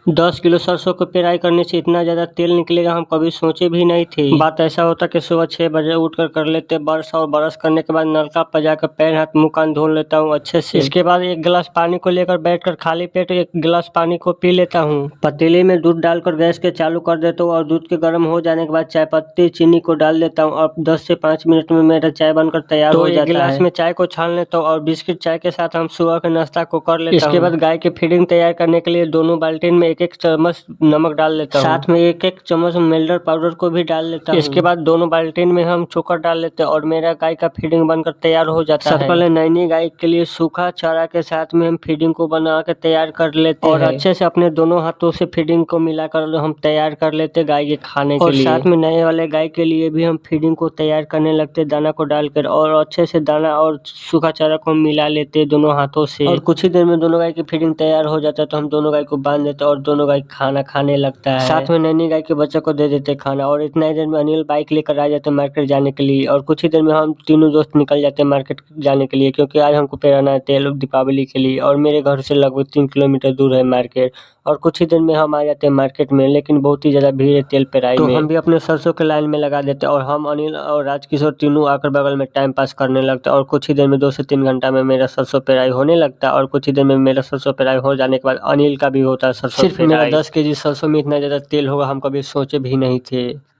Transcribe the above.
10 kilo सरसों को पेराई करने से इतना ज़्यादा तेल निकलेगा हम कभी सोचे भी नहीं थे। बात ऐसा होता कि सुबह 6 बजे उठकर कर लेते ब्रश और ब्रश करने के बाद नलका पर जाकर पैर हाथ मुंह कान धो लेता हूँ अच्छे से। इसके बाद एक गिलास पानी को लेकर बैठकर खाली पेट एक गिलास पानी को पी लेता हूँ। पतीले में दूध डालकर गैस के चालू कर देता हूँ और दूध के गर्म हो जाने के बाद चाय पत्ती चीनी को डाल देता हूँ और 10 से 5 मिनट में मेरा चाय बनकर तैयार हो जाता है। गिलास में चाय को छान लेता हूँ और बिस्किट चाय के साथ हम सुबह के नाश्ता को कर लेता हूँ। इसके बाद गाय की फीडिंग तैयार करने के लिए दोनों बाल्टीन में एक-एक चम्मच नमक डाल लेता हूँ। साथ में एक-एक चम्मच मेल्डर पाउडर को भी डाल लेता हूँ। इसके बाद दोनों बाल्टीन में हम चोकर डाल लेते हैं और मेरा गाय का फीडिंग बनकर तैयार हो जाता है। सबसे पहले नैनी गाय के लिए सूखा चारा के साथ में हम फीडिंग को बना के तैयार कर लेते हैं और अच्छे से अपने दोनों हाथों से फीडिंग को मिलाकर हम तैयार कर लेते हैं गाय के खाने के लिए। और साथ में नए वाले गाय के लिए भी हम फीडिंग को तैयार करने लगते हैं दाना को डालकर और अच्छे से दाना और सूखा चारा को मिला लेते हैं दोनों हाथों से। और कुछ ही देर में दोनों गाय की फीडिंग तैयार हो जाता है तो हम दोनों गाय को बांध देते हैं और दोनों गाय खाना खाने लगता है। साथ में नैनी गाय के बच्चे को दे देते खाना और इतना ही देर में अनिल बाइक लेकर आ जाते हैं मार्केट जाने के लिए और कुछ ही देर में हम तीनों दोस्त निकल जाते हैं मार्केट जाने के लिए क्योंकि आज हमको पेराना है तेल दीपावली के लिए और मेरे घर से लगभग 3 किलोमीटर दूर है मार्केट। और कुछ ही दिन में हम आ जाते हैं मार्केट में लेकिन बहुत ही ज़्यादा भीड़ है तेल पेराई में। तो हम भी अपने सरसों के लाइन में लगा देते हैं और हम अनिल और राजकिशोर तीनों आकर बगल में टाइम पास करने लगते हैं और कुछ ही देर में 2 से 3 घंटा में मेरा सरसों पेराई होने लगता है और कुछ ही देर में मेरा सरसों पेराई हो जाने के बाद अनिल का भी होता है सरसों पेराई। सिर्फ मेरा 10 केजी सरसों में इतना ज़्यादा तेल होगा हम कभी सोचे भी नहीं थे।